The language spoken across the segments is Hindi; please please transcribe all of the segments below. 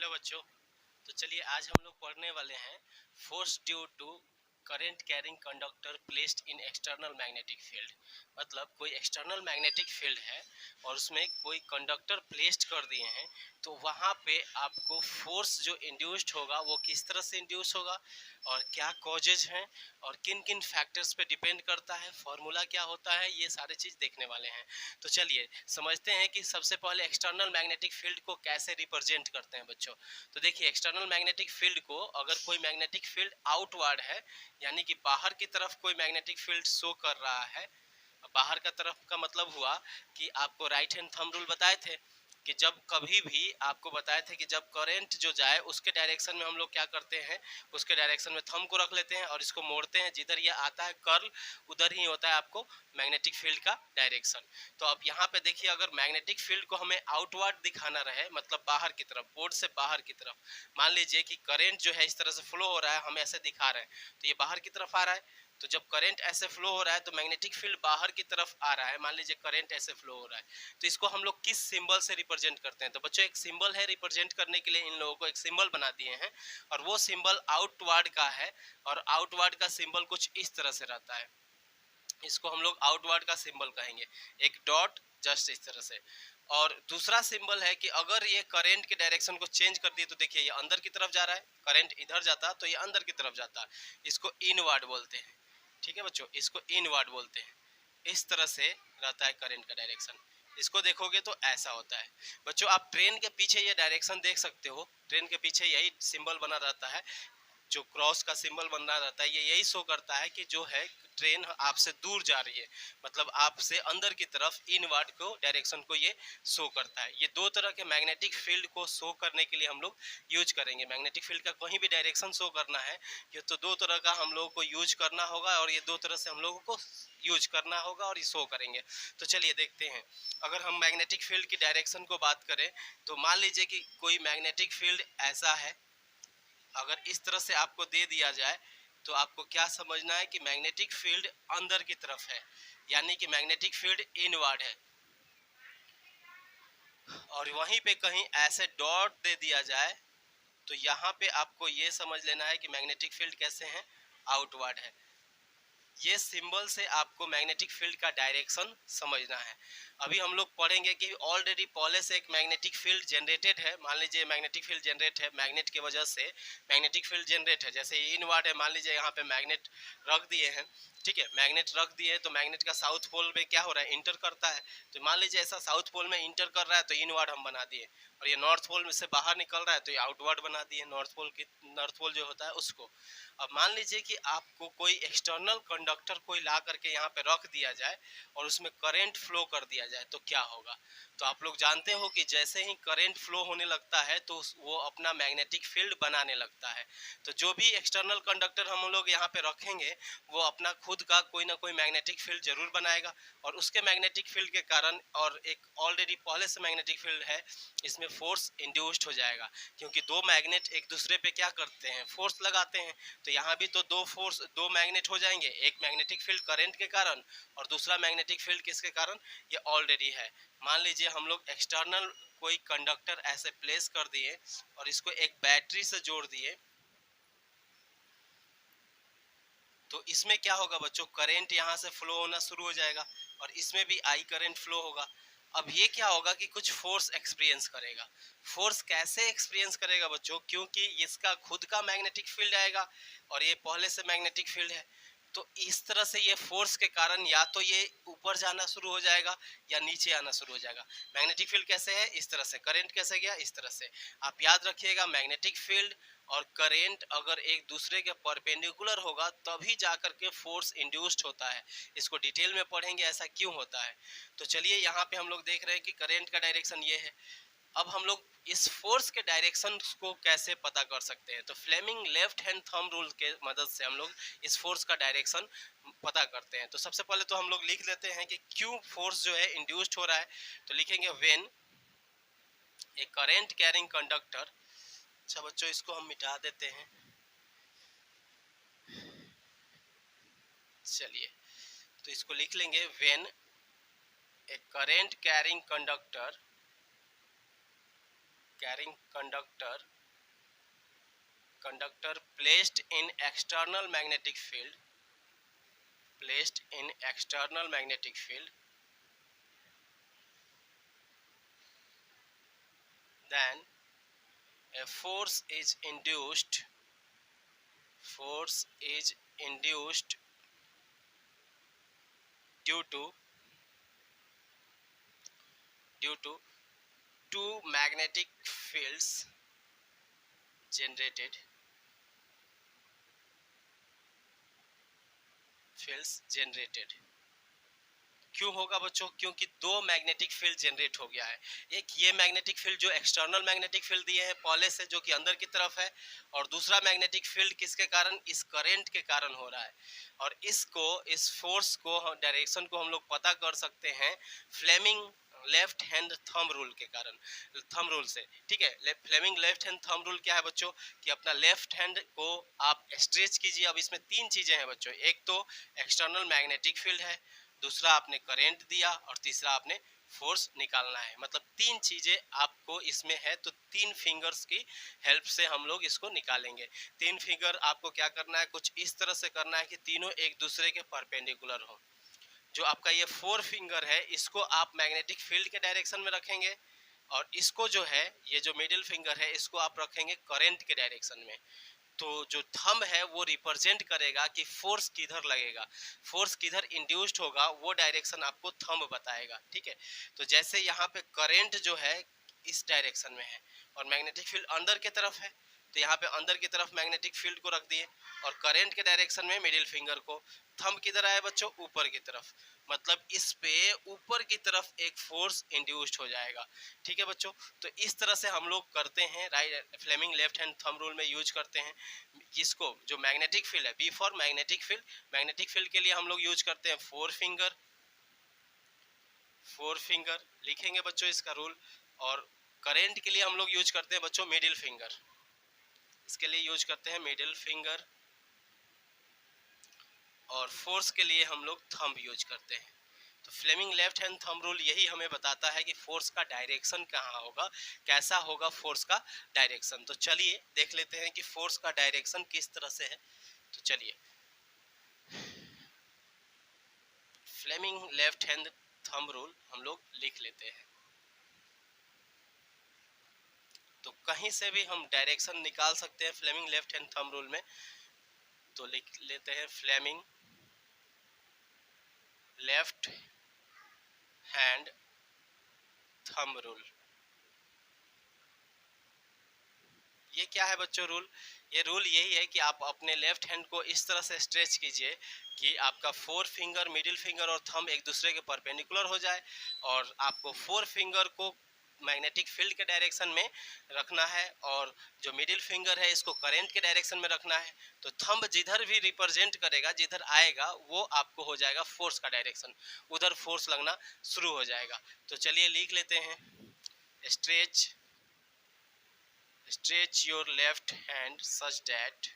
हेलो बच्चों। तो चलिए आज हम लोग पढ़ने वाले हैं force due to current carrying conductor placed in external magnetic field. मतलब कोई एक्सटर्नल मैग्नेटिक फील्ड है और उसमें कोई कंडक्टर प्लेस्ड कर दिए हैं, तो वहाँ पे आपको फोर्स जो इंड्यूस्ड होगा वो किस तरह से इंड्यूस होगा और क्या कॉजेज हैं और किन किन फैक्टर्स पे डिपेंड करता है, फॉर्मूला क्या होता है, ये सारी चीज़ देखने वाले हैं। तो चलिए समझते हैं कि सबसे पहले एक्सटर्नल मैग्नेटिक फील्ड को कैसे रिप्रेजेंट करते हैं बच्चों। तो देखिए एक्सटर्नल मैग्नेटिक फील्ड को, अगर कोई मैग्नेटिक फील्ड आउटवर्ड है यानी कि बाहर की तरफ कोई मैग्नेटिक फील्ड शो कर रहा है, बाहर का तरफ का मतलब हुआ कि आपको राइट हैंड थंब रूल बताए थे कि जब कभी भी आपको बताए थे कि जब करंट जो जाए उसके डायरेक्शन में हम लोग क्या करते हैं, उसके डायरेक्शन में थंब को रख लेते हैं और इसको मोड़ते हैं, जिधर ये आता है कर्ल उधर ही होता है आपको मैग्नेटिक फील्ड का डायरेक्शन। तो अब यहाँ पे देखिए, अगर मैग्नेटिक फील्ड को हमें आउटवर्ड दिखाना रहे, मतलब बाहर की तरफ, बोर्ड से बाहर की तरफ, मान लीजिए कि करंट जो है इस तरह से फ्लो हो रहा है, हम ऐसे दिखा रहे हैं तो ये बाहर की तरफ आ रहा है। तो जब करंट ऐसे फ्लो हो रहा है तो मैग्नेटिक फील्ड बाहर की तरफ आ रहा है, मान लीजिए करंट ऐसे फ्लो हो रहा है, तो इसको हम लोग किस सिंबल से रिप्रेजेंट करते हैं। तो बच्चों एक सिंबल है रिप्रेजेंट करने के लिए, इन लोगों को एक सिंबल बना दिए हैं और वो सिंबल आउटवर्ड का है और आउटवर्ड का सिंबल कुछ इस तरह से रहता है, इसको हम लोग आउटवर्ड का सिंबल कहेंगे, एक डॉट जस्ट इस तरह से। और दूसरा सिंबल है कि अगर ये करंट के डायरेक्शन को चेंज कर दिए तो देखिए ये अंदर की तरफ जा रहा है, करंट इधर जाता तो ये अंदर की तरफ जाता, इसको इनवर्ड बोलते हैं। ठीक है बच्चों, इसको इनवर्ड बोलते हैं। इस तरह से रहता है करंट का डायरेक्शन। इसको देखोगे तो ऐसा होता है। बच्चों आप ट्रेन के पीछे ये डायरेक्शन देख सकते हो, ट्रेन के पीछे यही सिंबल बना रहता है, जो क्रॉस का सिंबल बना रहता है, ये यही शो करता है कि जो है ट्रेन आपसे दूर जा रही है, मतलब आपसे अंदर की तरफ इनवर्ड को डायरेक्शन को ये शो करता है। ये दो तरह के मैग्नेटिक फील्ड को शो करने के लिए हम लोग यूज करेंगे। मैग्नेटिक फील्ड का कहीं भी डायरेक्शन शो करना है, ये तो दो तरह का हम लोगों को यूज करना होगा और ये दो तरह से हम लोगों को यूज करना होगा और ये शो करेंगे। तो चलिए देखते हैं, अगर हम मैग्नेटिक फील्ड की डायरेक्शन को बात करें तो मान लीजिए कि कोई मैग्नेटिक फील्ड ऐसा है, अगर इस तरह से आपको दे दिया जाए तो आपको क्या समझना है कि मैग्नेटिक फील्ड अंदर की तरफ है, यानी कि मैग्नेटिक फील्ड इनवर्ड है। और वहीं पे कहीं ऐसे डॉट दे दिया जाए तो यहाँ पे आपको ये समझ लेना है कि मैग्नेटिक फील्ड कैसे है, आउटवर्ड है। ये सिंबल से आपको मैग्नेटिक फील्ड का डायरेक्शन समझना है। अभी हम लोग पढ़ेंगे कि ऑलरेडी पहले से एक मैग्नेटिक फील्ड जनरेटेड है। मान लीजिए मैग्नेटिक फील्ड जनरेट है, मैग्नेट की वजह से मैग्नेटिक फील्ड जनरेट है। जैसे इनवर्ड है, मान लीजिए यहाँ पे मैग्नेट रख दिए हैं, ठीक है, मैग्नेट रख दिए तो मैग्नेट का साउथ पोल में क्या हो रहा है, इंटर करता है। तो मान लीजिए ऐसा साउथ पोल में इंटर कर रहा है तो इनवर्ड हम बना दिए, और ये नॉर्थ पोल में से बाहर निकल रहा है तो ये आउटवर्ड बना दिए, नॉर्थ पोल जो होता है उसको। अब मान लीजिए कि आपको कोई एक्सटर्नल कंडक्टर कोई ला करके यहाँ पे रख दिया जाए और उसमें करंट फ्लो कर दिया जाए तो क्या होगा। तो आप लोग जानते हो कि जैसे ही करंट फ्लो होने लगता है तो वो अपना मैग्नेटिक फील्ड बनाने लगता है। तो जो भी एक्सटर्नल कंडक्टर हम लोग यहाँ पे रखेंगे वो अपना खुद का कोई ना कोई मैग्नेटिक फील्ड जरूर बनाएगा, और उसके मैग्नेटिक फील्ड के कारण, और एक ऑलरेडी पहले से मैग्नेटिक फील्ड है, इसमें फोर्स इंड्यूस्ड हो जाएगा, क्योंकि दो मैग्नेट एक दूसरे पे क्या करते हैं, फोर्स लगाते हैं। तो यहाँ भी तो दो मैग्नेट हो जाएंगे, एक मैग्नेटिक फील्ड करंट के कारण और दूसरा मैग्नेटिक फील्ड किसके कारण, ये ऑलरेडी है। मान लीजिए हम लोग एक्सटर्नल कोई कंडक्टर ऐसे प्लेस कर दिए और इसको एक बैटरी से जोड़ दिए, तो इसमें क्या होगा बच्चों, करंट यहाँ से फ्लो होना शुरू हो जाएगा और इसमें भी आई करंट फ्लो होगा। अब ये क्या होगा कि कुछ फोर्स एक्सपीरियंस करेगा। फोर्स कैसे एक्सपीरियंस करेगा बच्चों, क्योंकि इसका खुद का मैग्नेटिक फील्ड आएगा और ये पहले से मैग्नेटिक फील्ड है। तो इस तरह से ये फोर्स के कारण या तो ये ऊपर जाना शुरू हो जाएगा या नीचे आना शुरू हो जाएगा। मैग्नेटिक फील्ड कैसे है, इस तरह से, करंट कैसे गया, इस तरह से। आप याद रखिएगा, मैग्नेटिक फील्ड और करंट अगर एक दूसरे के परपेंडिकुलर होगा तभी जाकर के फोर्स इंड्यूस्ड होता है। इसको डिटेल में पढ़ेंगे ऐसा क्यों होता है। तो चलिए यहाँ पे हम लोग देख रहे हैं कि करंट का डायरेक्शन ये है। अब हम लोग इस फोर्स के डायरेक्शन को कैसे पता कर सकते हैं, तो Fleming left hand thumb rule के मदद से हम लोग इस फोर्स का डायरेक्शन पता करते हैं। तो सबसे पहले तो हम लोग लिख लेते हैं कि क्यों फोर्स जो है इंड्यूस्ड हो रहा है। तो लिखेंगे when A current carrying conductor. अच्छा बच्चों इसको हम मिटा देते हैं, चलिए तो इसको लिख लेंगे when A current carrying conductor carrying conductor placed in external magnetic field, then a force is induced due to two magnetic generated fields generated। क्यों होगा बच्चों? क्योंकि दो मैग्नेटिक फील्ड जनरेट हो गया है। एक ये मैग्नेटिक फील्ड जो एक्सटर्नल मैग्नेटिक फील्ड दिए हैं पहले से, जो कि अंदर की तरफ है, और दूसरा मैग्नेटिक फील्ड किसके कारण? इस करंट के कारण हो रहा है। और इस फोर्स को, डायरेक्शन को हम लोग पता कर सकते हैं Fleming left hand thumb rule के कारण, थंब रूल से। ठीक है, Fleming left hand thumb rule क्या है बच्चों? कि अपना लेफ्ट हैंड को आप स्ट्रेच कीजिए। अब इसमें तीन चीजें हैं बच्चों, एक तो एक्सटर्नल मैग्नेटिक फील्ड है, दूसरा आपने करंट दिया, और तीसरा आपने फोर्स निकालना है। मतलब तीन चीजें आपको इसमें है, तो तीन फिंगर्स की हेल्प से हम लोग इसको निकालेंगे। तीन फिंगर आपको क्या करना है? कुछ इस तरह से करना है कि तीनों एक दूसरे के परपेंडिकुलर हो। जो आपका ये फोर फिंगर है, इसको आप मैग्नेटिक फील्ड के डायरेक्शन में रखेंगे, और इसको जो है, ये जो मिडिल फिंगर है, इसको आप रखेंगे करंट के डायरेक्शन में। तो जो थंब है वो रिप्रेजेंट करेगा कि फोर्स किधर लगेगा, फोर्स किधर इंड्यूस्ड होगा, वो डायरेक्शन आपको थंब बताएगा। ठीक है, तो जैसे यहाँ पे करंट जो है इस डायरेक्शन में है, और मैग्नेटिक फील्ड अंदर की तरफ है, तो यहाँ पे अंदर की तरफ मैग्नेटिक फील्ड को रख दिए, और करंट के डायरेक्शन में मिडिल फिंगर को। थंब किधर आया बच्चों? ऊपर की तरफ। मतलब इस पे ऊपर की तरफ एक फोर्स इंड्यूस्ड हो जाएगा। ठीक है बच्चों, तो इस तरह से हम लोग करते हैं, right, Fleming left hand thumb rule में यूज करते हैं। इसको जो मैग्नेटिक फील्ड है, B for magnetic field, magnetic field के लिए हम लोग यूज करते हैं फोर फिंगर लिखेंगे बच्चों इसका रूल। और करंट के लिए हम लोग यूज करते हैं बच्चों मिडिल फिंगर, इसके लिए यूज करते हैं मिडिल फिंगर। और फोर्स के लिए हम लोग थंब यूज करते हैं। तो Fleming left hand thumb rule यही हमें बताता है कि फोर्स का डायरेक्शन कहाँ होगा, कैसा होगा फोर्स का डायरेक्शन। तो चलिए देख लेते हैं कि फोर्स का डायरेक्शन किस तरह से है। तो चलिए, Fleming left hand thumb rule हम लोग लिख लेते हैं। तो कहीं से भी हम डायरेक्शन निकाल सकते हैं Fleming left hand thumb rule में। तो लिख लेते हैं Fleming left hand thumb rule. ये क्या है बच्चों रूल? ये रूल यही है कि आप अपने लेफ्ट हैंड को इस तरह से स्ट्रेच कीजिए कि आपका फोर फिंगर, मिडिल फिंगर और थंब एक दूसरे के परपेंडिकुलर हो जाए, और आपको फोर फिंगर को मैग्नेटिक फील्ड के डायरेक्शन में रखना है, और जो मिडिल फिंगर है इसको करंट के डायरेक्शन में रखना है। तो थंब जिधर भी रिप्रेजेंट करेगा, जिधर आएगा, वो आपको हो जाएगा फोर्स का डायरेक्शन, उधर फोर्स लगना शुरू हो जाएगा। तो चलिए लिख लेते हैं, stretch your left hand such that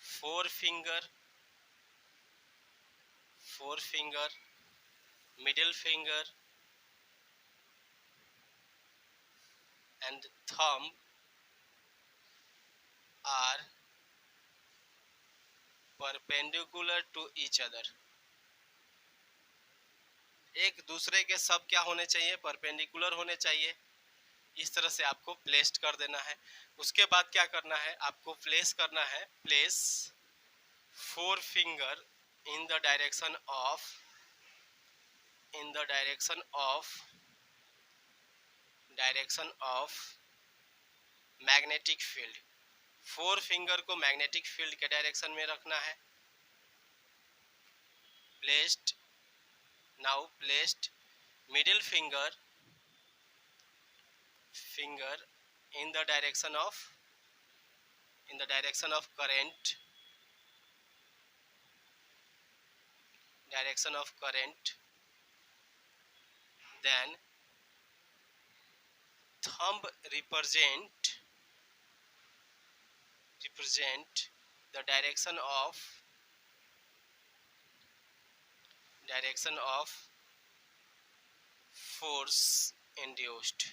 forefinger, middle finger and thumb are perpendicular to each other। एक दूसरे के सब क्या होने चाहिए? परपेंडिकुलर होने चाहिए। इस तरह से आपको प्लेस्ड कर देना है। उसके बाद क्या करना है? आपको प्लेस करना है, place four finger in the direction of magnetic field. Four finger को मैग्नेटिक फील्ड के डायरेक्शन में रखना है। Placed middle finger in the direction of current, then thumb represent the direction of force induced,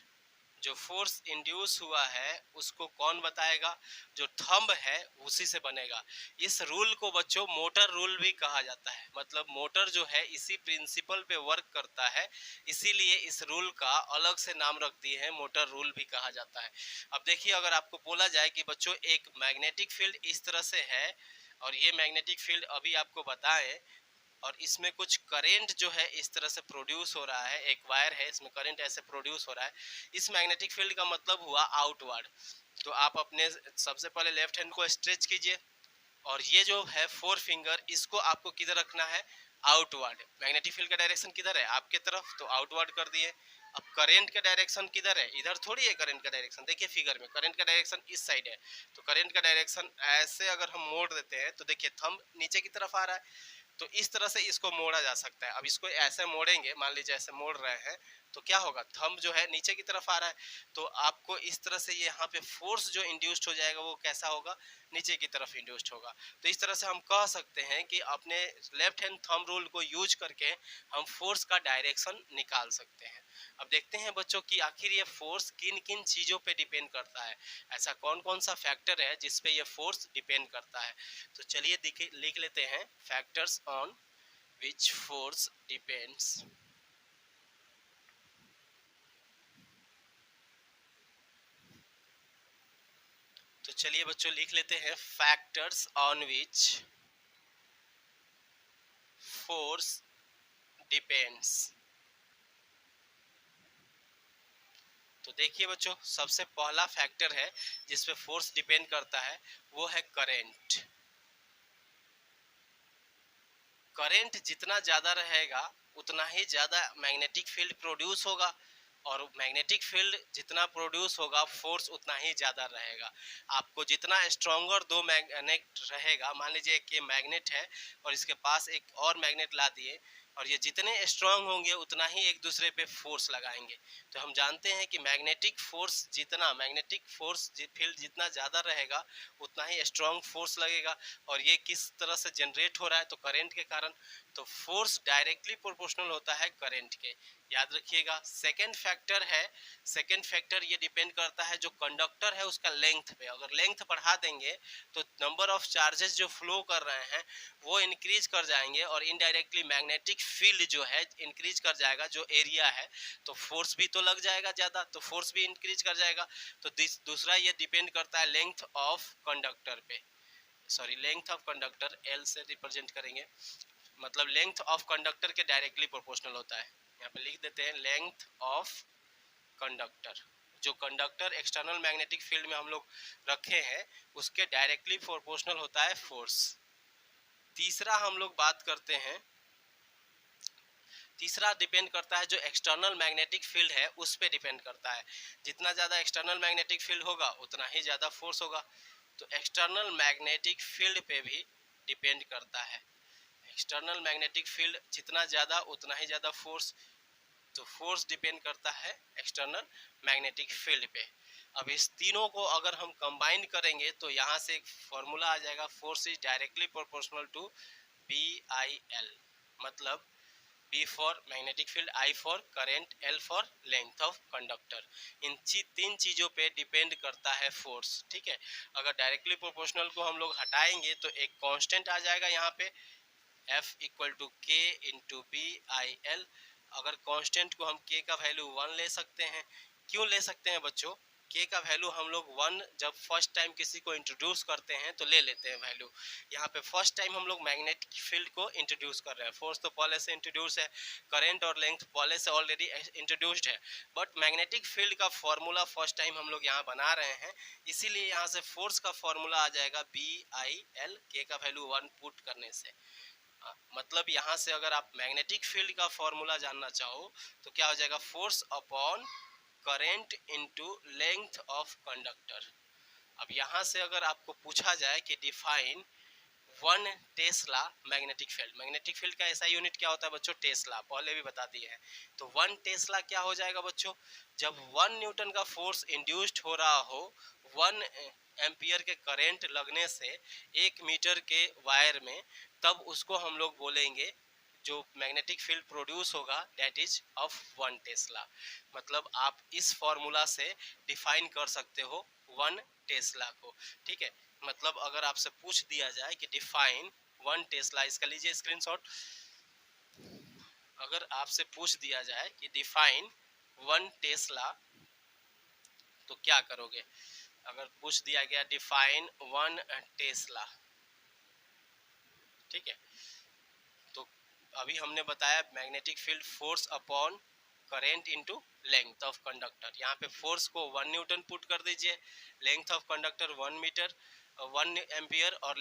जो फोर्स इंड्यूस हुआ है उसको कौन बताएगा, जो थंब है उसी से बनेगा। इस रूल को बच्चों मोटर रूल भी कहा जाता है, मतलब मोटर जो है इसी प्रिंसिपल पे वर्क करता है, इसीलिए इस रूल का अलग से नाम रख दिए हैं, मोटर रूल भी कहा जाता है। अब देखिए, अगर आपको बोला जाए कि बच्चों एक मैग्नेटिक फील्ड इस तरह से है और ये मैग्नेटिक फील्ड अभी आपको बताएं और इसमें कुछ करंट जो है इस तरह से प्रोड्यूस हो रहा है, एक वायर है इसमें करंट ऐसे प्रोड्यूस हो रहा है, इस मैग्नेटिक फील्ड का मतलब हुआ आउटवर्ड। तो आप अपने सबसे पहले लेफ्ट हैंड को स्ट्रेच कीजिए और ये जो है फोर फिंगर इसको आपको किधर रखना है, आउटवर्ड। मैग्नेटिक फील्ड का डायरेक्शन किधर है, आपके तरफ, तो आउटवर्ड कर दिए। अब करंट का डायरेक्शन किधर है, इधर थोड़ी है करंट का डायरेक्शन, देखिए फिगर में करंट का डायरेक्शन इस साइड है, तो करंट का डायरेक्शन ऐसे अगर हम मोड़ देते हैं तो देखिए थंब नीचे की तरफ आ रहा है, तो इस तरह से इसको मोड़ा जा सकता है। अब इसको ऐसे मोड़ेंगे, मान लीजिए ऐसे मोड़ रहे हैं तो क्या होगा, थंब जो है नीचे की तरफ आ रहा है, तो आपको इस तरह से यहाँ पे फोर्स जो इंड्यूस्ड हो जाएगा वो कैसा होगा, नीचे की तरफ इंड्यूस्ड होगा। तो इस तरह से हम कह सकते हैं कि अपने लेफ्ट हैंड थंब रूल को यूज करके हम फोर्स का डायरेक्शन निकाल सकते हैं। अब देखते हैं बच्चों कि आखिर ये फोर्स किन किन चीजों पे डिपेंड करता है, ऐसा कौन कौन सा फैक्टर है जिसपे ये फोर्स डिपेंड करता है। तो चलिए लिख लेते हैं, factors on which force depends. तो चलिए बच्चों लिख लेते हैं, factors on which force depends. तो देखिए बच्चों, सबसे पहला फैक्टर है जिस पे फोर्स डिपेंड करता है वो है करंट। करंट जितना ज्यादा रहेगा उतना ही ज्यादा मैग्नेटिक फील्ड प्रोड्यूस होगा, और मैग्नेटिक फील्ड जितना प्रोड्यूस होगा फोर्स उतना ही ज्यादा रहेगा। आपको जितना स्ट्रॉन्गर दो मैग्नेट रहेगा, मान लीजिए कि मैग्नेट है और इसके पास एक और मैग्नेट ला दिए, और ये जितने स्ट्रांग होंगे उतना ही एक दूसरे पे फोर्स लगाएंगे। तो हम जानते हैं कि मैग्नेटिक फोर्स फील्ड जितना ज़्यादा रहेगा उतना ही स्ट्रांग फोर्स लगेगा। और ये किस तरह से जनरेट हो रहा है, तो करंट के कारण। तो फोर्स डायरेक्टली प्रोपोर्शनल होता है करंट के, याद रखिएगा। सेकेंड फैक्टर ये डिपेंड करता है जो कंडक्टर है उसका लेंथ पे। अगर लेंथ बढ़ा देंगे तो नंबर ऑफ चार्जेस जो फ्लो कर रहे हैं वो इंक्रीज कर जाएंगे, और इनडायरेक्टली मैग्नेटिक फील्ड जो है इंक्रीज कर जाएगा, जो एरिया है, तो फोर्स भी तो लग जाएगा ज़्यादा, तो फोर्स भी इंक्रीज कर जाएगा। तो दूसरा ये डिपेंड करता है लेंथ ऑफ कंडक्टर पे, sorry length of conductor L से रिप्रेजेंट करेंगे, मतलब लेंथ ऑफ कंडक्टर के डायरेक्टली प्रोपोर्शनल होता है। यहाँ पे लिख देते हैं लेंथ ऑफ कंडक्टर, जो कंडक्टर एक्सटर्नल मैग्नेटिक फील्ड में हम लोग रखे हैं उसके डायरेक्टली प्रोपोर्शनल होता है फोर्स। तीसरा हम लोग बात करते हैं, तीसरा डिपेंड करता है जो एक्सटर्नल मैग्नेटिक फील्ड है उस पे डिपेंड करता है। जितना ज़्यादा एक्सटर्नल मैग्नेटिक फील्ड होगा उतना ही ज़्यादा फोर्स होगा। तो एक्सटर्नल मैग्नेटिक फील्ड पे भी डिपेंड करता है, एक्सटर्नल मैग्नेटिक फील्ड जितना ज़्यादा उतना ही ज़्यादा फोर्स। तो फोर्स डिपेंड करता है एक्सटर्नल मैग्नेटिक फील्ड पे। अब इस तीनों को अगर हम कंबाइन करेंगे तो यहाँ से एक फॉर्मूला आ जाएगा, force is directly proportional to BIL, मतलब B for magnetic field, I for current, L for length of conductor. इन तीन चीज़ों पे डिपेंड करता है फोर्स, ठीक है। अगर डायरेक्टली प्रोपोर्शनल को हम लोग हटाएंगे तो एक कांस्टेंट आ जाएगा यहाँ पे, F equal to K into BIL। अगर कांस्टेंट को हम K का वैल्यू 1 ले सकते हैं। क्यों ले सकते हैं बच्चों, K का वैल्यू हम लोग 1 जब फर्स्ट टाइम किसी को इंट्रोड्यूस करते हैं तो ले लेते हैं वैल्यू। यहाँ पे फर्स्ट टाइम हम लोग मैग्नेटिक फील्ड को इंट्रोड्यूस कर रहे हैं, फोर्स तो पहले से इंट्रोड्यूस है, करंट और लेंथ पहले से ऑलरेडी इंट्रोड्यूस्ड है, बट मैग्नेटिक फील्ड का फॉर्मूला फर्स्ट टाइम हम लोग यहाँ बना रहे हैं, इसीलिए यहाँ से फोर्स का फॉर्मूला आ जाएगा BIL, K का वैल्यू 1 पुट करने से। मतलब यहाँ से अगर आप मैग्नेटिक फील्ड का फॉर्मूला जानना चाहो तो क्या हो जाएगा, force upon current into length of conductor. अब यहाँ से अगर आपको पूछा जाए कि डिफाइन 1 टेस्ला मैग्नेटिक फील्ड का ऐसा यूनिट क्या होता है बच्चों, टेस्ला, पहले भी बता दिए हैं। तो 1 टेस्ला क्या हो जाएगा बच्चों, जब 1 न्यूटन का फोर्स इंड्यूस्ड हो रहा हो 1 एम्पियर के करंट लगने से 1 मीटर के वायर में, तब उसको हम लोग बोलेंगे जो मैग्नेटिक फील्ड प्रोड्यूस होगा दैट इज ऑफ 1 टेस्ला। मतलब आप इस फॉर्मूला से डिफाइन कर सकते हो 1 टेस्ला को, ठीक है। मतलब अगर आपसे पूछ दिया जाए कि डिफाइन 1 टेस्ला, इसका लीजिए स्क्रीनशॉट। अगर आपसे पूछ दिया जाए कि डिफाइन 1 टेस्ला तो क्या करोगे? अगर पूछ दिया गया डिफाइन 1 टेस्ला, ठीक है, तो अभी हमने बताया magnetic field force upon current into length of conductor. यहाँ पे फोर्स को 1 न्यूटन पुट कर दीजिए, length of conductor 1 metre, 1 ampere और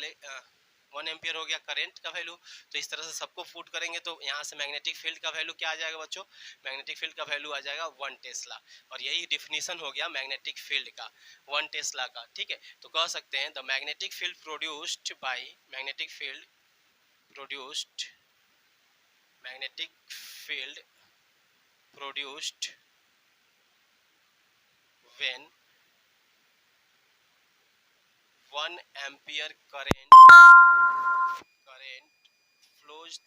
1 एम्पियर हो गया करंट का वैल्यू। तो इस तरह से सबको पुट करेंगे तो यहाँ से मैग्नेटिक फील्ड का वैल्यू क्या आ जाएगा बच्चों? मैग्नेटिक फील्ड का वैल्यू आ जाएगा 1 टेस्ला। और यही डिफिनीशन हो गया मैग्नेटिक फील्ड का 1 टेस्ला का, ठीक है। तो कह सकते हैं the magnetic field produced by magnetic field produced magnetic field produced when 1 ampere current flows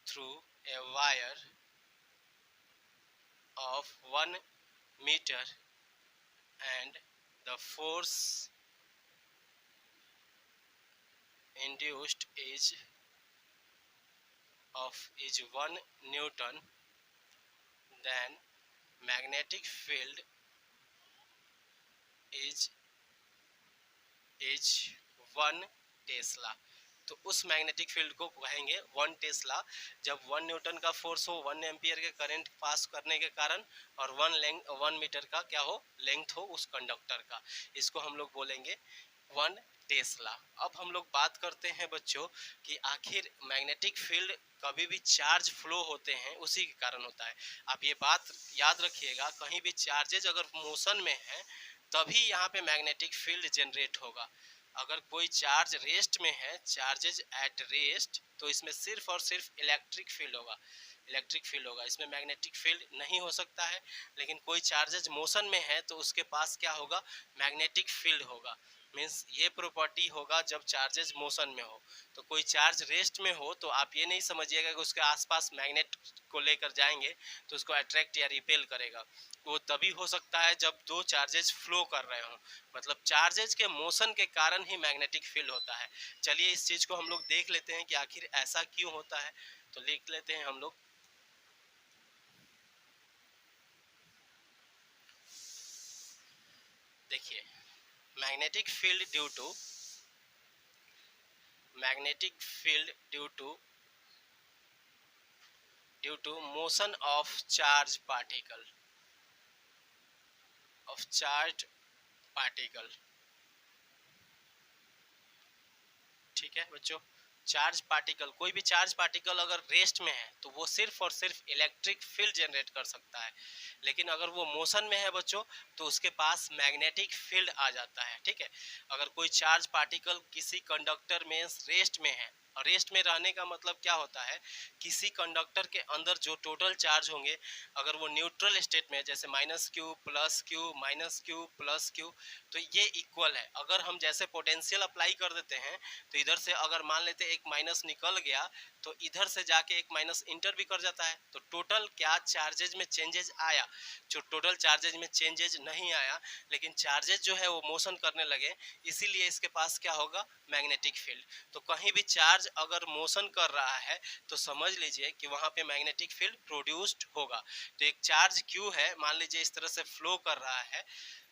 through a wire of 1 meter and the force induced is 1 newton, then magnetic field is 1 Tesla. तो उस मैग्नेटिक फील्ड को कहेंगे 1 टेस्ला जब 1 न्यूटन का फोर्स हो 1 एम्पियर के करंट पास करने के कारण और 1 मीटर का क्या हो, लेंथ हो उस कंडक्टर का। इसको हम लोग बोलेंगे 1 टेस्ला। अब हम लोग बात करते हैं बच्चों कि आखिर मैग्नेटिक फील्ड कभी भी चार्ज फ्लो होते हैं उसी के कारण होता है। आप ये बात याद रखिएगा, कहीं भी चार्जेज अगर मोशन में है तभी यहाँ पे मैग्नेटिक फील्ड जनरेट होगा। अगर कोई चार्ज रेस्ट में है, चार्जेज एट रेस्ट, तो इसमें सिर्फ और सिर्फ इलेक्ट्रिक फील्ड होगा, इलेक्ट्रिक फील्ड होगा, इसमें मैग्नेटिक फील्ड नहीं हो सकता है। लेकिन कोई चार्जेज मोशन में है तो उसके पास क्या होगा, मैग्नेटिक फील्ड होगा। मीन्स ये प्रॉपर्टी होगा जब चार्जेज मोशन में हो। तो कोई चार्ज रेस्ट में हो तो आप ये नहीं समझिएगा कि उसके आसपास मैग्नेट को लेकर जाएंगे तो उसको अट्रैक्ट या रिपेल करेगा। वो तभी हो सकता है जब दो चार्जेज फ्लो कर रहे हो, मतलब चार्जेज के मोशन के कारण ही मैग्नेटिक फील्ड होता है। चलिए इस चीज को हम लोग देख लेते हैं कि आखिर ऐसा क्यों होता है। तो लिख लेते हैं हम लोग, देखिए magnetic field due to motion of charge particle, ठीक है बच्चों। चार्ज पार्टिकल, कोई भी चार्ज पार्टिकल अगर रेस्ट में है तो वो सिर्फ और सिर्फ इलेक्ट्रिक फील्ड जनरेट कर सकता है। लेकिन अगर वो मोशन में है बच्चों तो उसके पास मैग्नेटिक फील्ड आ जाता है, ठीक है। अगर कोई चार्ज पार्टिकल किसी कंडक्टर में रेस्ट में है, और रेस्ट में रहने का मतलब क्या होता है, किसी कंडक्टर के अंदर जो टोटल चार्ज होंगे अगर वो न्यूट्रल स्टेट में, जैसे -q plus q -q plus q, तो ये इक्वल है। अगर हम जैसे पोटेंशियल अप्लाई कर देते हैं तो इधर से अगर मान लेते एक माइनस निकल गया तो इधर से जाके एक माइनस इंटर भी कर जाता है, तो टोटल क्या चार्जेज में चेंजेज आया, जो टोटल चार्जेज में चेंजेज नहीं आया, लेकिन चार्जेज जो है वो मोशन करने लगे, इसीलिए इसके पास क्या होगा, मैग्नेटिक फील्ड। तो कहीं भी चार्ज अगर मोशन कर रहा है तो समझ लीजिए कि वहां पे मैग्नेटिक फील्ड प्रोड्यूस्ड होगा। तो एक चार्ज क्यू है, मान लीजिए इस तरह से फ्लो कर रहा है,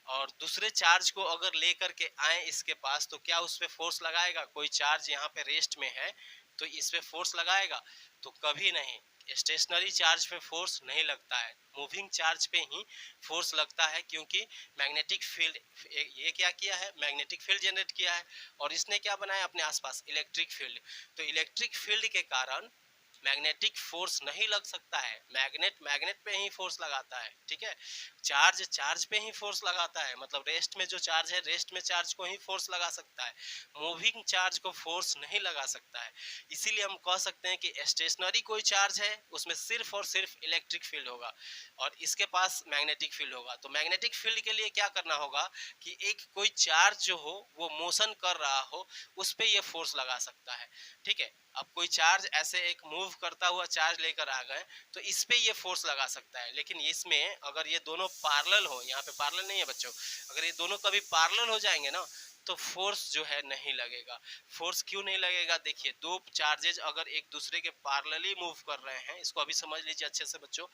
और दूसरे चार्ज को अगर लेकर के आए इसके पास तो क्या उस पे फोर्स लगाएगा? कोई चार्ज यहाँ पे रेस्ट में है तो इस पे फोर्स लगाएगा? तो कभी नहीं। स्टेशनरी चार्ज पे फोर्स नहीं लगता है, मूविंग चार्ज पे ही फोर्स लगता है, क्योंकि मैग्नेटिक फील्ड, ये क्या किया है, मैग्नेटिक फील्ड जनरेट किया है, और इसने क्या बनाया अपने आसपास, इलेक्ट्रिक फील्ड। तो इलेक्ट्रिक फील्ड के कारण मैग्नेटिक फोर्स नहीं लग सकता है। मैग्नेट मैग्नेट पे ही फोर्स लगाता है, ठीक है। चार्ज चार्ज पे ही फोर्स लगाता है, मतलब रेस्ट में जो चार्ज है रेस्ट में चार्ज को ही फोर्स लगा सकता है, मूविंग चार्ज को फोर्स नहीं लगा सकता है। इसीलिए हम कह सकते हैं कि स्टेशनरी कोई चार्ज है उसमें सिर्फ और सिर्फ इलेक्ट्रिक फील्ड होगा और इसके पास मैग्नेटिक फील्ड होगा। तो मैग्नेटिक फील्ड के लिए क्या करना होगा कि एक कोई चार्ज जो हो वो मोशन कर रहा हो उस पे ये फोर्स लगा सकता है, ठीक है। अब कोई चार्ज ऐसे एक मूव करता हुआ चार्ज लेकर आ गए तो इस पे ये फोर्स लगा सकता है, लेकिन इसमें अगर ये दोनों पैरेलल हो, यहाँ पे पैरेलल नहीं है बच्चों, अगर ये दोनों कभी पैरेलल हो जाएंगे ना तो फोर्स जो है नहीं लगेगा। फोर्स क्यों नहीं लगेगा, देखिए दो चार्जेज अगर एक दूसरे के पैरेलली मूव कर रहे हैं, इसको अभी समझ लीजिए अच्छे से बच्चों।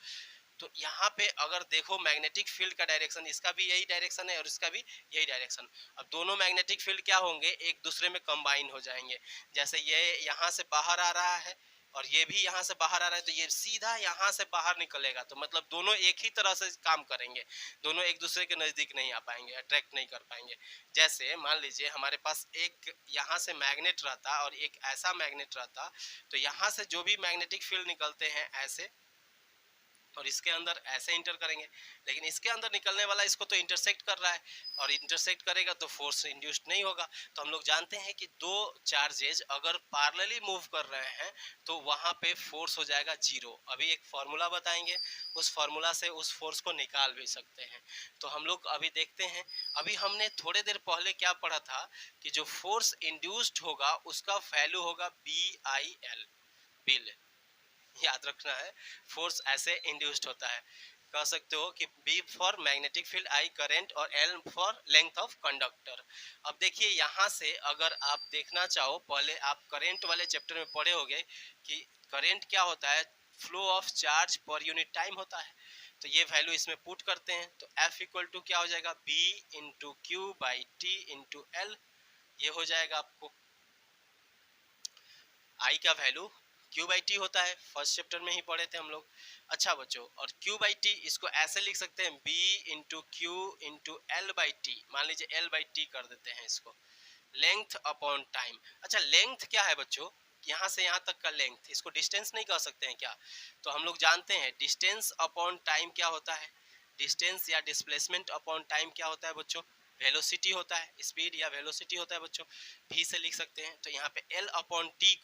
तो यहाँ पे अगर देखो मैग्नेटिक फील्ड का डायरेक्शन, इसका भी यही डायरेक्शन है और इसका भी यही डायरेक्शन। अब दोनों मैग्नेटिक फील्ड क्या होंगे, एक दूसरे में कंबाइन हो जाएंगे। जैसे ये यहाँ से बाहर आ रहा है और ये भी यहाँ से बाहर आ रहा है, तो ये सीधा यहाँ से बाहर निकलेगा, तो मतलब दोनों एक ही तरह से काम करेंगे, दोनों एक दूसरे के नजदीक नहीं आ पाएंगे, अट्रैक्ट नहीं कर पाएंगे। जैसे मान लीजिए हमारे पास एक यहाँ से मैग्नेट रहता और एक ऐसा मैग्नेट रहता, तो यहाँ से जो भी मैग्नेटिक फील्ड निकलते हैं ऐसे और इसके अंदर ऐसे इंटर करेंगे, लेकिन इसके अंदर निकलने वाला इसको तो इंटरसेक्ट कर रहा है और इंटरसेक्ट करेगा तो फोर्स इंड्यूस्ड नहीं होगा। तो हम लोग जानते हैं कि दो चार्जेज अगर पैरेलली मूव कर रहे हैं तो वहां पे फोर्स हो जाएगा जीरो। अभी एक फॉर्मूला बताएंगे, उस फॉर्मूला से उस फोर्स को निकाल भी सकते हैं। तो हम लोग अभी देखते हैं, अभी हमने थोड़े देर पहले क्या पढ़ा था कि जो फोर्स इंड्यूस्ड होगा उसका वैल्यू होगा BIL, बिल, याद रखना है। फोर्स ऐसे इंड्यूस्ड होता है, कह सकते हो कि B for magnetic field, I current और L for length of conductor. अब देखिए यहाँ से अगर आप देखना चाहो, पहले आप करंट वाले चैप्टर में पढ़े होंगे कि करंट क्या होता है, flow of charge per unit time होता है। तो ये वैल्यू इसमें पुट करते हैं तो F इक्वल टू क्या हो जाएगा, B into Q by T into L. ये हो जाएगा आपको I का वैल्यू Q बाई टी होता है, फर्स्ट चैप्टर में ही पढ़े थे हम लोग। अच्छा बच्चों, और Q बाई टी इसको ऐसे लिख सकते हैं B into Q into L by T, मान लीजिए L बाई टी कर देते हैं इसको, लेंथ अपॉन टाइम। अच्छा लेंथ क्या है बच्चों, यहाँ से यहाँ तक का लेंथ, इसको डिस्टेंस नहीं कह सकते हैं क्या, तो हम लोग जानते हैं डिस्टेंस अपॉन टाइम क्या होता है, डिस्टेंस या डिस्प्लेसमेंट अपॉन टाइम क्या होता है बच्चों, वेलोसिटी होता है, स्पीड या वेलोसिटी होता है बच्चों, v से लिख सकते हैं। तो यहाँ पे L अपॉन टी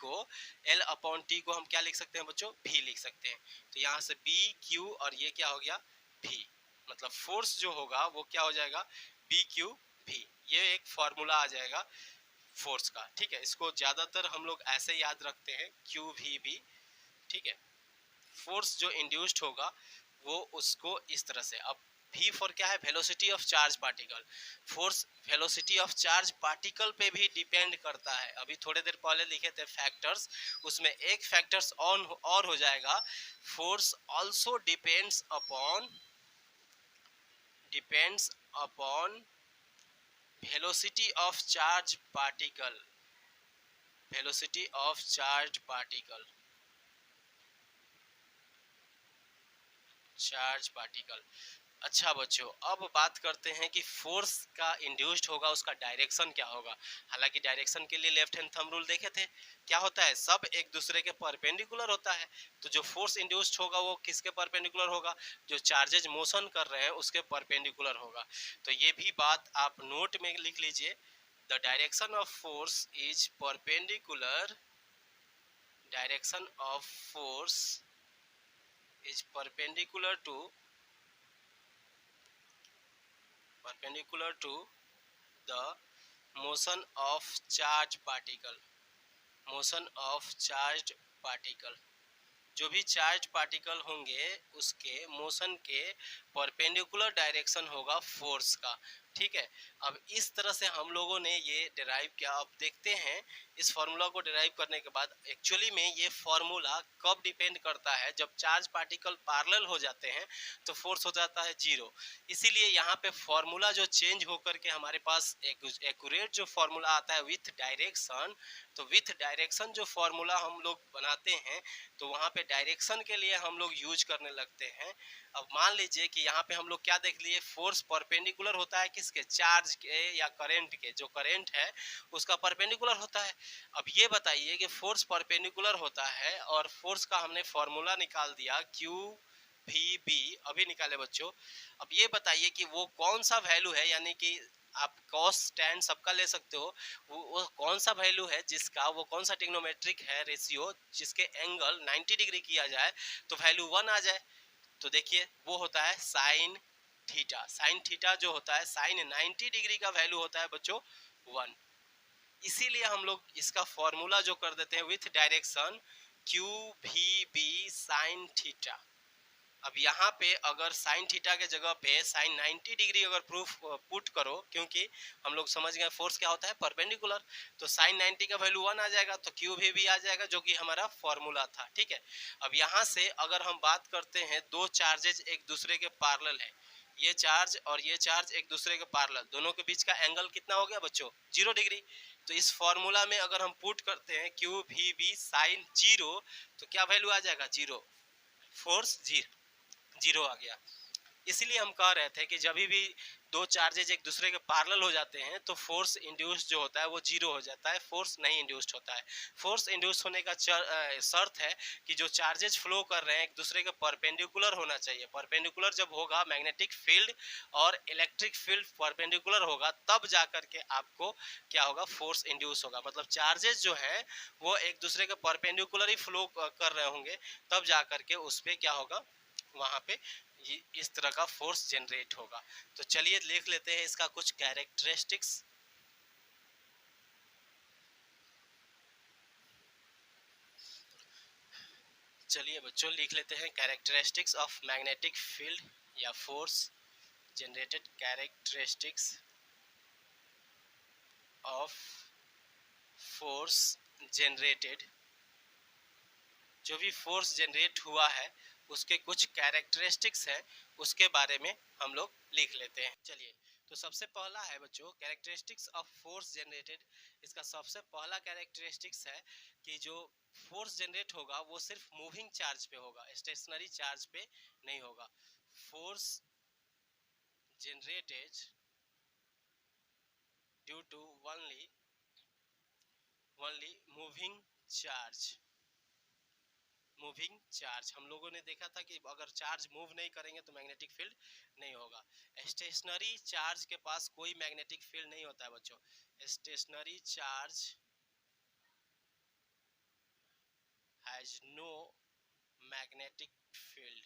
को हम क्या लिख सकते हैं बच्चों, v लिख सकते हैं। तो यहाँ से B Q और ये क्या हो गया v, मतलब फोर्स जो होगा वो क्या हो जाएगा BQ v, ये एक फॉर्मूला आ जाएगा फोर्स का, ठीक है। इसको ज्यादातर हम लोग ऐसे याद रखते हैं QVB, ठीक है। फोर्स जो इंड्यूस्ड होगा वो उसको इस तरह से, अब v फॉर क्या है, velocity of charge particle. Force velocity of charge particle पे भी डिपेंड करता है, अभी थोड़े देर पहले लिखे थे फैक्टर्स, उसमें एक फैक्टर्स ऑन और हो जाएगा, force also depends upon velocity of charge particle, velocity of charge particle, charge particle. अच्छा बच्चों, अब बात करते हैं कि फोर्स का इंड्यूस्ड होगा उसका डायरेक्शन क्या होगा। हालांकि डायरेक्शन के लिए लेफ्ट हैंड थंब रूल देखे थे, क्या होता है, सब एक दूसरे के परपेंडिकुलर होता है। तो जो फोर्स इंड्यूस्ड होगा वो किसके परपेंडिकुलर होगा, जो चार्जेज मोशन कर रहे हैं उसके परपेंडिकुलर होगा। तो ये भी बात आप नोट में लिख लीजिए, the direction of force is perpendicular, direction of force is perpendicular to the motion of charged particle, motion of charged particle। जो भी चार्ज पार्टिकल होंगे उसके मोशन के परपेंडिकुलर डायरेक्शन होगा फोर्स का, ठीक है। अब इस तरह से हम लोगों ने ये डिराइव किया। अब देखते हैं इस फॉर्मूला को डिराइव करने के बाद एक्चुअली में ये फॉर्मूला कब डिपेंड करता है, जब चार्ज पार्टिकल पैरेलल हो जाते हैं तो फोर्स हो जाता है जीरो। इसीलिए यहाँ पे फॉर्मूला जो चेंज होकर के हमारे पास एक्यूरेट जो फॉर्मूला आता है विथ डायरेक्शन, तो विथ डायरेक्शन जो फॉर्मूला हम लोग बनाते हैं तो वहाँ पे डायरेक्शन के लिए हम लोग यूज करने लगते हैं अब मान लीजिए कि यहाँ पे हम लोग क्या देख लिए, फोर्स परपेंडिकुलर होता है किसके, चार्ज के या करंट के, जो करंट है उसका परपेंडिकुलर होता है। अब ये बताइए कि फोर्स परपेंडिकुलर होता है और फोर्स का हमने फॉर्मूला निकाल दिया क्यू वी बी, अभी निकाले बच्चों। अब ये बताइए कि वो कौन सा वैल्यू है, यानी कि आप कॉस टैन सबका ले सकते हो, वो कौन सा वैल्यू है जिसका, वो कौन सा ट्रिग्नोमेट्रिक है रेशियो जिसके एंगल 90 डिग्री किया जाए तो वैल्यू 1 आ जाए। तो देखिए वो होता है साइन थीटा। साइन थीटा जो होता है, साइन 90 डिग्री का वैल्यू होता है बच्चों 1। इसीलिए हम लोग इसका फॉर्मूला जो कर देते हैं with direction Q V B sine theta. अब यहाँ पे अगर साइन थीटा के जगह पे साइन 90 डिग्री अगर प्रूफ पुट करो, क्योंकि हम लोग समझ गए फोर्स क्या होता है, परपेंडिकुलर, तो साइन 90 का वैल्यू 1 आ जाएगा, तो क्यू भी आ जाएगा, जो कि हमारा फॉर्मूला था। ठीक है, अब यहाँ से अगर हम बात करते हैं, दो चार्जेज एक दूसरे के पैरेलल है, ये चार्ज और ये चार्ज एक दूसरे के पैरेलल, दोनों के बीच का एंगल कितना हो गया बच्चों, 0 डिग्री। तो इस फॉर्मूला में अगर हम पुट करते हैं क्यू वी बी साइन 0, तो क्या वैल्यू आ जाएगा, 0, फोर्स 0 आ गया। इसीलिए हम कह रहे थे कि जब भी दो चार्जेज एक दूसरे के पैरेलल हो जाते हैं तो फोर्स इंड्यूस जो होता है वो 0 हो जाता है, फोर्स नहीं इंड्यूस्ड होता है। फोर्स इंड्यूस होने का शर्त है कि जो चार्जेज फ्लो कर रहे हैं एक दूसरे के परपेंडिकुलर होना चाहिए। परपेंडिकुलर जब होगा, मैग्नेटिक फील्ड और इलेक्ट्रिक फील्ड परपेंडिकुलर होगा, तब जा करके आपको क्या होगा, फोर्स इंड्यूस होगा। मतलब चार्जेस जो है वो एक दूसरे के परपेंडिकुलर ही फ्लो कर रहे होंगे, तब जा करके उस पर क्या होगा, वहां पे इस तरह का फोर्स जनरेट होगा। तो चलिए लिख लेते हैं इसका कुछ कैरेक्टरिस्टिक्स। चलिए बच्चों लिख लेते हैं कैरेक्टरिस्टिक्स ऑफ मैग्नेटिक फील्ड या force generated. Characteristics of force generated, जो भी फोर्स जनरेट हुआ है उसके कुछ कैरेक्टरिस्टिक्स हैं, उसके बारे में हम लोग लिख लेते हैं। चलिए, तो सबसे पहला है बच्चों कैरेक्टरिस्टिक्स ऑफ फोर्स जनरेटेड। इसका सबसे पहला कैरेक्टरिस्टिक्स है कि जो फोर्स जनरेट होगा वो सिर्फ मूविंग चार्ज पे होगा, स्टेशनरी चार्ज पे नहीं होगा। Force generated due to only moving charge. Moving charge हम लोगों ने देखा था कि अगर चार्ज मूव नहीं करेंगे तो मैग्नेटिक फील्ड नहीं होगा। स्टेशनरी चार्ज के पास कोई मैग्नेटिक फील्ड नहीं होता है बच्चों। Stationary charge has no magnetic field,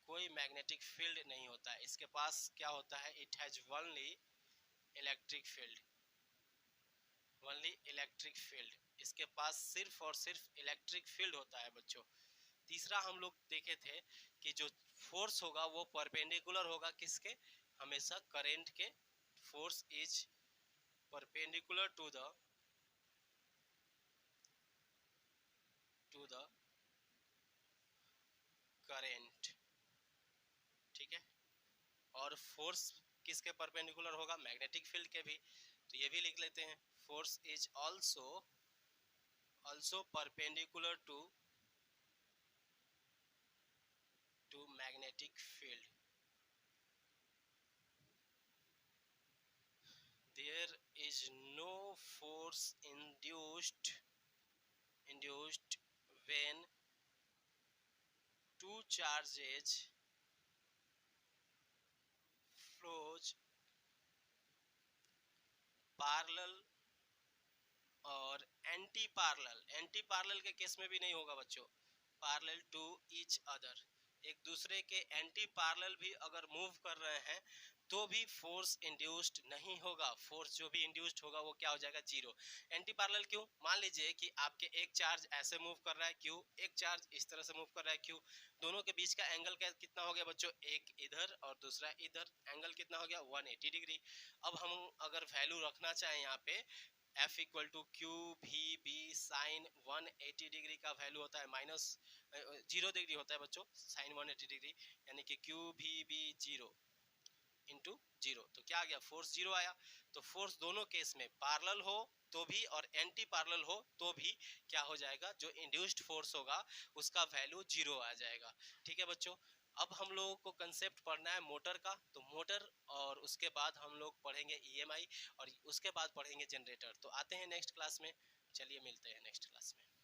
कोई मैग्नेटिक फील्ड नहीं होता है इसके पास। क्या होता है, it has only electric field, only electric field. इसके पास सिर्फ और सिर्फ इलेक्ट्रिक फील्ड होता है बच्चों। तीसरा हम लोग देखे थे कि जो फोर्स होगा वो परपेंडिकुलर होगा किसके, हमेशा करंट के। Force is perpendicular to the current. ठीक है, और फोर्स किसके परपेंडिकुलर होगा, मैग्नेटिक फील्ड के भी। तो ये भी लिख लेते हैं, force is also perpendicular to magnetic field. There is no force induced when two charges flows parallel और एंटी पैरेलल। एंटी पैरेलल के केस में भी नहीं होगा बच्चों, पैरेलल टू ईच अदर, एक दूसरे के एंटी पैरेलल भी अगर मूव कर रहे हैं तो भी फोर्स इंड्यूस्ड नहीं होगा। फोर्स जो भी इंड्यूस्ड होगा वो क्या हो जाएगा, 0। एंटी पैरेलल क्यों, मान लीजिए कि आपके एक चार्ज ऐसे मूव कर रहा है क्यू, एक चार्ज इस तरह से मूव कर रहा है क्यू, दोनों के बीच का एंगल कितना हो गया बच्चों, एक इधर और दूसरा इधर, एंगल कितना हो गया, 180 डिग्री। अब हम अगर वैल्यू रखना चाहें यहाँ पे F equal to Q V B sine 180 degree का वैल्यू होता है माइनस 0 डिग्री होता है बच्चों, साइन 180 डिग्री, यानी कि क्यू वी बी 0 इंटू 0, तो क्या आ गया, फोर्स 0 आया। तो फोर्स दोनों केस में पैरेलल हो तो भी और एंटी पैरेलल हो तो भी क्या हो जाएगा, जो इंड्यूस्ड फोर्स होगा उसका वैल्यू 0 आ जाएगा। ठीक है बच्चों, अब हम लोगों को कंसेप्ट पढ़ना है मोटर का, तो मोटर और उसके बाद हम लोग पढ़ेंगे ईएमआई और उसके बाद पढ़ेंगे जनरेटर। तो आते हैं नेक्स्ट क्लास में, चलिए मिलते हैं नेक्स्ट क्लास में।